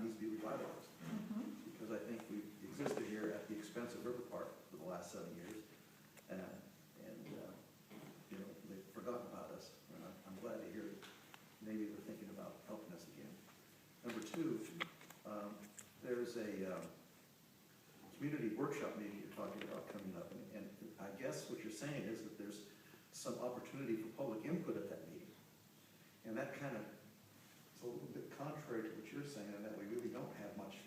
needs to be revitalized. Because I think we've existed here at the expense of River Park for the last 7 years, and you know, they've forgotten about us. And I'm glad to hear that maybe they're thinking about helping us again. Number two, there's a community workshop meeting you're talking about coming up, and I guess what you're saying is that there's some opportunity for public input at that meeting. And that kind of, it's a little bit contrary to what you're saying, in that we really don't have much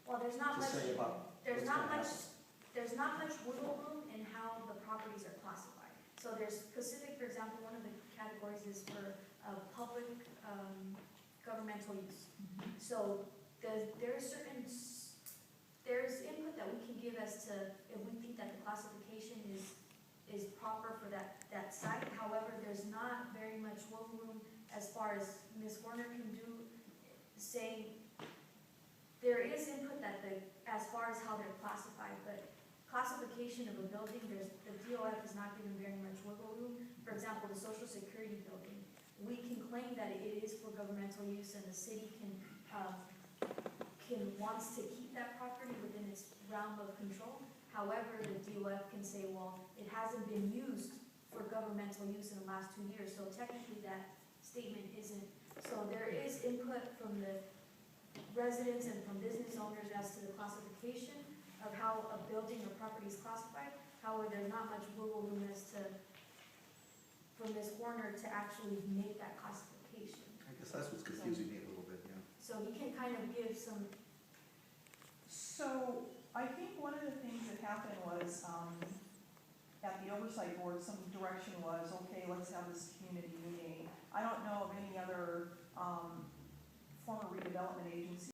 Well, there's not to much, say about there's what's not gonna much, happen. there's not much wiggle room in how the properties are classified. So there's specific, for example, one of the categories is for public governmental use. So there's input that we can give as to if we think that the classification is proper for that site. However, there's not very much wiggle room as far as Ms. Warner can do, say, there is input that as far as how they're classified, but classification of a building, the DOF is not given very much wiggle room. For example, the Social Security building, we can claim that it is for governmental use, and the city wants to keep that property within its realm of control. However, the DOF can say, well, it hasn't been used for governmental use in the last 2 years, so technically that statement isn't. So there is input from the residents and from business owners as to the classification of how a building or property is classified. However, there's not much wiggle room as to, for Ms. Warner to actually make that classification. I guess that's what's confusing me a little bit, yeah. So he can kind of give some. So I think one of the things that happened was, at the oversight board, some direction was, okay, let's have this community meeting. I don't know of any other former redevelopment agency